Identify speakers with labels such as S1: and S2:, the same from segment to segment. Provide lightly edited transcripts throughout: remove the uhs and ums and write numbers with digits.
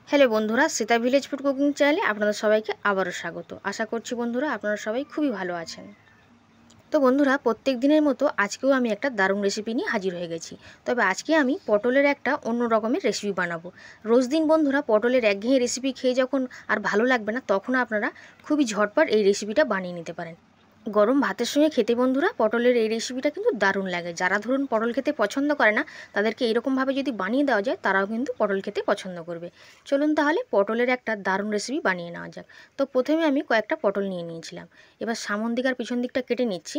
S1: Hello বন্ধুরা, Sita village food cooking চ্যানেলে আপনাদের সবাইকে আবারও স্বাগত। আশা করছি বন্ধুরা আপনারা সবাই খুবই ভালো আছেন। তো বন্ধুরা, প্রত্যেক দিনের মতো আজকেও আমি একটা দারুণ রেসিপি নিয়ে হাজির হয়ে গেছি। তবে আজকে আমি পটলের একটা অন্য রকমের রেসিপি বানাবো। রোজ দিন বন্ধুরা পটলের একঘেয়ে রেসিপি খেয়ে যখন আর ভালো লাগবে না, তখন আপনারা খুবই ঝটপট এই রেসিপিটা বানিয়ে নিতে পারেন। গরম ভাতের সঙ্গে খেতে বন্ধুরা পটলের এই রেসিপিটা কিন্তু দারুণ লাগে। যারা ধরুন পটল খেতে পছন্দ করে না, তাদেরকে এরকমভাবে যদি বানিয়ে দেওয়া যায়, তারাও কিন্তু পটল খেতে পছন্দ করবে। চলুন তাহলে পটলের একটা দারুণ রেসিপি বানিয়ে নেওয়া যাক। তো প্রথমে আমি কয়েকটা পটল নিয়ে নিয়েছিলাম। এবার সামন দিক আর পিছন দিকটা কেটে নিচ্ছি।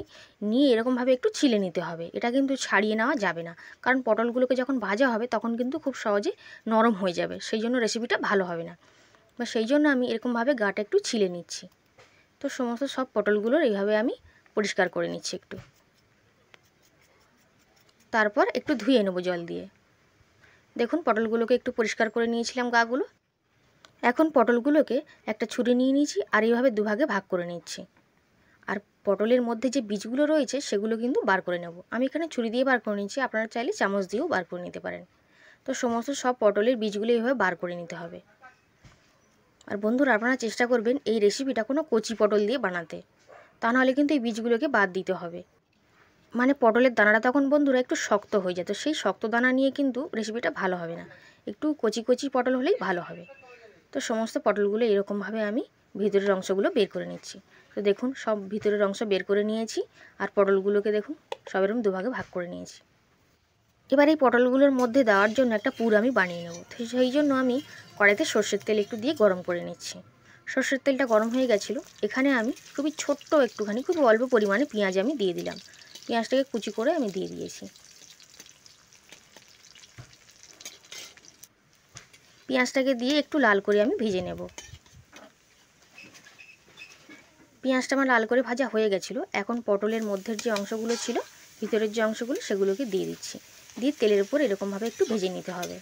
S1: নিয়ে এরকমভাবে একটু ছিলে নিতে হবে। এটা কিন্তু ছাড়িয়ে নেওয়া যাবে না, কারণ পটলগুলোকে যখন ভাজা হবে তখন কিন্তু খুব সহজে নরম হয়ে যাবে, সেই জন্য রেসিপিটা ভালো হবে না। বা সেই জন্য আমি এরকমভাবে গাটা একটু ছিলে নিচ্ছি। তো সমস্ত সব পটলগুলোর এইভাবে আমি পরিষ্কার করে নিচ্ছি একটু। তারপর একটু ধুয়ে নেবো জল দিয়ে। দেখুন পটলগুলোকে একটু পরিষ্কার করে নিয়েছিলাম গাগুলো। এখন পটলগুলোকে একটা ছুরি নিয়ে নিয়েছি আর এইভাবে দুভাগে ভাগ করে নিচ্ছি। আর পটলের মধ্যে যে বীজগুলো রয়েছে সেগুলো কিন্তু বার করে নেব। আমি এখানে ছুরি দিয়ে বার করে নিচ্ছি, আপনারা চাইলে চামচ দিয়েও বার করে নিতে পারেন। তো সমস্ত সব পটলের বীজগুলো এইভাবে বার করে নিতে হবে। আর বন্ধুরা, আপনারা চেষ্টা করবেন এই রেসিপিটা কোনো কচি পটল দিয়ে বানাতে, তা নাহলে কিন্তু এই বীজগুলোকে বাদ দিতে হবে। মানে পটলের দানাটা তখন বন্ধুরা একটু শক্ত হয়ে যায়, তো সেই শক্ত দানা নিয়ে কিন্তু রেসিপিটা ভালো হবে না। একটু কচি কচি পটল হলেই ভালো হবে। তো সমস্ত পটলগুলো এরকমভাবে আমি ভিতরের অংশগুলো বের করে নিচ্ছি। তো দেখুন সব ভিতরের অংশ বের করে নিয়েছি। আর পটলগুলোকে দেখুন সব এরকম দুভাগে ভাগ করে নিয়েছি। এবার এই পটলগুলোর মধ্যে দেওয়ার জন্য একটা পুর আমি বানিয়ে নেব। তো সেই জন্য আমি কড়াইতে সর্ষের তেল একটু দিয়ে গরম করে নিচ্ছি। সর্ষের তেলটা গরম হয়ে গেছিলো। এখানে আমি খুবই ছোট্ট একটুখানি খুব অল্প পরিমাণে পেঁয়াজ আমি দিয়ে দিলাম। পেঁয়াজটাকে কুচি করে আমি দিয়ে দিয়েছি। পেঁয়াজটাকে দিয়ে একটু লাল করে আমি ভেজে নেব। পেঁয়াজটা আমার লাল করে ভাজা হয়ে গেছিলো। এখন পটলের মধ্যের যে অংশগুলো ছিল, ভিতরের যে অংশগুলো, সেগুলোকে দিয়ে দিচ্ছি। দিয়ে তেলের উপর এরকমভাবে একটু ভেজে নিতে হবে।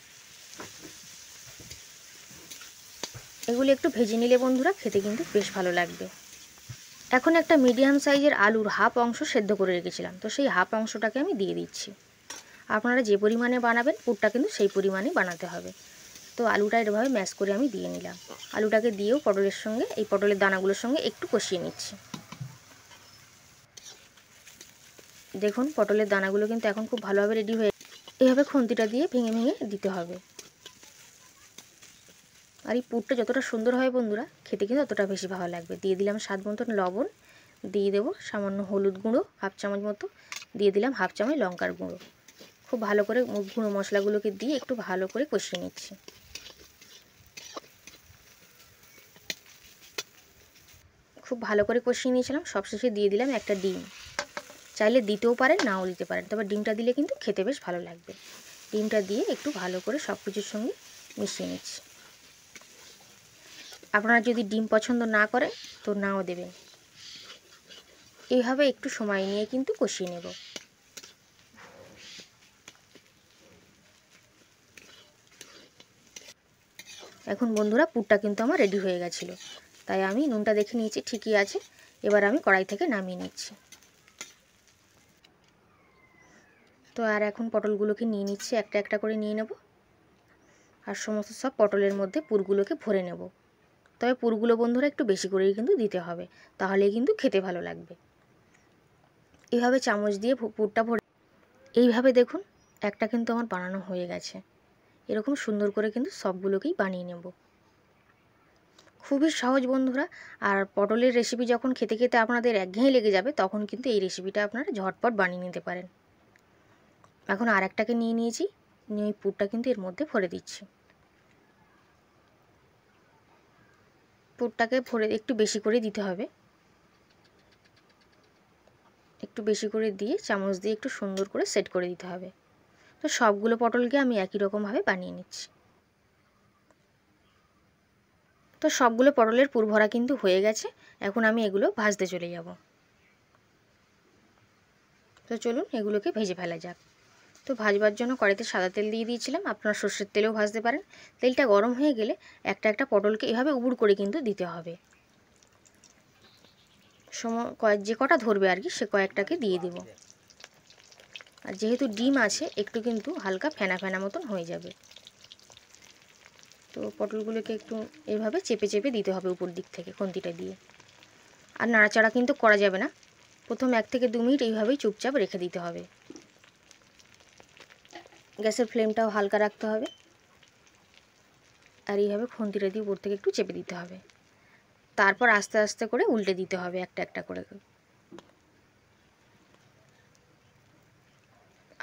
S1: এগুলো একটু ভেজে নিলে বন্ধুরা খেতে কিন্তু বেশ ভালো লাগবে। এখন একটা মিডিয়াম সাইজের আলুর হাফ অংশ সেদ্ধ করে রেখেছিলাম, তো সেই হাফ অংশটাকে আমি দিয়ে দিচ্ছি। আপনারা যে পরিমাণে বানাবেন পুরটা কিন্তু সেই পরিমাণেই বানাতে হবে। তো আলুটা এভাবে ম্যাশ করে আমি দিয়ে নিলাম। আলুটাকে দিয়েও পটলের সঙ্গে এই পটলের দানাগুলোর সঙ্গে একটু কষিয়ে নিচ্ছি। দেখুন পটলের দানাগুলো কিন্তু এখন খুব ভালোভাবে রেডি হয়ে, এইভাবে খুন্তিটা দিয়ে ভেঙে ভেঙে দিতে হবে। আর এই পুরটা যতটা সুন্দর হয় বন্ধুরা, খেতে কিন্তু ততটা বেশি ভালো লাগবে। দিয়ে দিলাম স্বাদ মতন লবণ, দিয়ে দেবো সামান্য হলুদ গুঁড়ো হাফ চামচ মতো, দিয়ে দিলাম হাফ চামচ লঙ্কার গুঁড়ো। খুব ভালো করে গুঁড়ো মশলাগুলোকে দিয়ে একটু ভালো করে কষিয়ে নিচ্ছি। খুব ভালো করে কষিয়ে নিয়েছিলাম। সবশেষে দিয়ে দিলাম একটা ডিম। চাইলে দিতেও পারেন, নাও দিতে পারেন, তবে ডিমটা দিলে কিন্তু খেতে বেশ ভালো লাগবে। ডিমটা দিয়ে একটু ভালো করে সব কিছুর সঙ্গে মিশিয়ে নিচ্ছি। আপনারা যদি ডিম পছন্দ না করেন তো নাও দেবেন। এইভাবে একটু সময় নিয়ে কিন্তু কষিয়ে নেব। এখন বন্ধুরা পুরটা কিন্তু আমার রেডি হয়ে গেছিলো, তাই আমি নুনটা দেখে নিয়েছি ঠিকই আছে। এবার আমি কড়াই থেকে নামিয়ে নিচ্ছি। তো আর এখন পটলগুলোকে নিয়ে নিচ্ছি, একটা একটা করে নিয়ে নেব। আর সমস্ত সব পটলের মধ্যে পুরগুলোকে ভরে নেব। তবে পুরগুলো বন্ধুরা একটু বেশি করেই কিন্তু দিতে হবে, তাহলেই কিন্তু খেতে ভালো লাগবে। এইভাবে চামচ দিয়ে পুরটা ভরে, এইভাবে দেখুন একটা কিন্তু আমার বানানো হয়ে গেছে। এরকম সুন্দর করে কিন্তু সবগুলোকেই বানিয়ে নেব। খুবই সহজ বন্ধুরা। আর পটলের রেসিপি যখন খেতে খেতে আপনাদের একঘেয়ে লেগে যাবে, তখন কিন্তু এই রেসিপিটা আপনারা ঝটপট বানিয়ে নিতে পারেন। এখন আর একটাকে নিয়ে নিয়েছি, নিয়ে ওই পুরটা কিন্তু এর মধ্যে ভরে দিচ্ছি। পুরটাকে ভরে একটু বেশি করে দিতে হবে। একটু বেশি করে দিয়ে চামচ দিয়ে একটু সুন্দর করে সেট করে দিতে হবে। তো সবগুলো পটলকে আমি একই রকমভাবে বানিয়ে নিচ্ছি। তো সবগুলো পটলের পুর ভরা কিন্তু হয়ে গেছে। এখন আমি এগুলো ভাজতে চলে যাব। তো চলুন এগুলোকে ভেজে ফেলা যাক। তো ভাজবার জন্য কড়াইতে সাদা তেল দিয়ে দিয়েছিলাম, আপনারা সর্ষের তেলেও ভাজতে পারেন। তেলটা গরম হয়ে গেলে একটা একটা পটলকে এভাবে উবুড় করে কিন্তু দিতে হবে। যে কটা ধরবে আর কি, সে কয়েকটাকে দিয়ে দেব। আর যেহেতু ডিম আছে, একটু কিন্তু হালকা ফেনা ফেনা মতন হয়ে যাবে। তো পটলগুলোকে একটু এভাবে চেপে চেপে দিতে হবে উপর দিক থেকে খুন্তিটা দিয়ে। আর নাড়াচাড়া কিন্তু করা যাবে না, প্রথম 1 থেকে 2 মিনিট এইভাবেই চুপচাপ রেখে দিতে হবে। গ্যাসের ফ্লেমটাও হালকা রাখতে হবে, আর এইভাবে খুন্তিটা দিয়ে উপর থেকে একটু চেপে দিতে হবে। তারপর আস্তে আস্তে করে উল্টে দিতে হবে একটা একটা করে।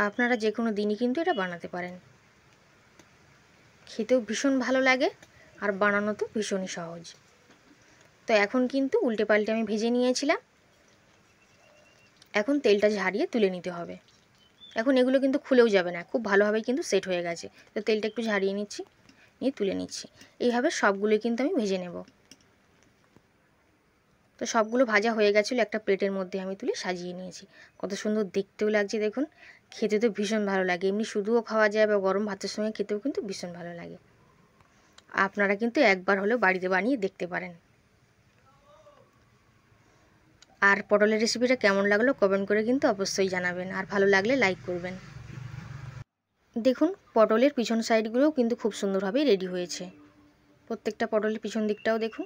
S1: আপনারা যে কোনো দিনই কিন্তু এটা বানাতে পারেন, খেতেও ভীষণ ভালো লাগে আর বানানো তো ভীষণই সহজ। তো এখন কিন্তু উল্টে পাল্টে আমি ভেজে নিয়েছিলাম, এখন তেলটা ঝারিয়ে তুলে নিতে হবে। এখন এগুলো কিন্তু খুলেও যাবে না, খুব ভালোভাবেই কিন্তু সেট হয়ে গেছে। তো তেলটা একটু ঝারিয়ে নিচ্ছি, নিয়ে তুলে নিচ্ছি। এইভাবে সবগুলোই কিন্তু আমি ভেজে নেব। তো সবগুলো ভাজা হয়ে গেছিলো, একটা প্লেটের মধ্যে আমি তুলে সাজিয়ে নিয়েছি। কত সুন্দর দেখতেও লাগছে দেখুন, খেতে তো ভীষণ ভালো লাগে। এমনি শুধুও খাওয়া যায় বা গরম ভাতের সঙ্গে খেতেও কিন্তু ভীষণ ভালো লাগে। আপনারা কিন্তু একবার হলেও বাড়িতে বানিয়ে দেখতে পারেন। আর পটলের রেসিপিটা কেমন লাগলো কমেন্ট করে কিন্তু অবশ্যই জানাবেন, আর ভালো লাগলে লাইক করবেন। দেখুন পটলের পিছন সাইডগুলোও কিন্তু খুব সুন্দরভাবেই রেডি হয়েছে। প্রত্যেকটা পটলের পিছন দিকটাও দেখুন,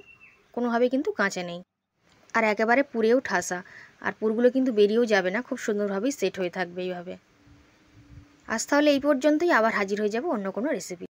S1: কোনোভাবেই কিন্তু কাঁচা নেই, আর একেবারে পুড়েও ঠাসা। আর পুরগুলো কিন্তু বেরিয়েও যাবে না, খুব সুন্দরভাবেই সেট হয়ে থাকবে এইভাবে। আজ তাহলে এই পর্যন্তই, আবার হাজির হয়ে যাব অন্য কোনো রেসিপি।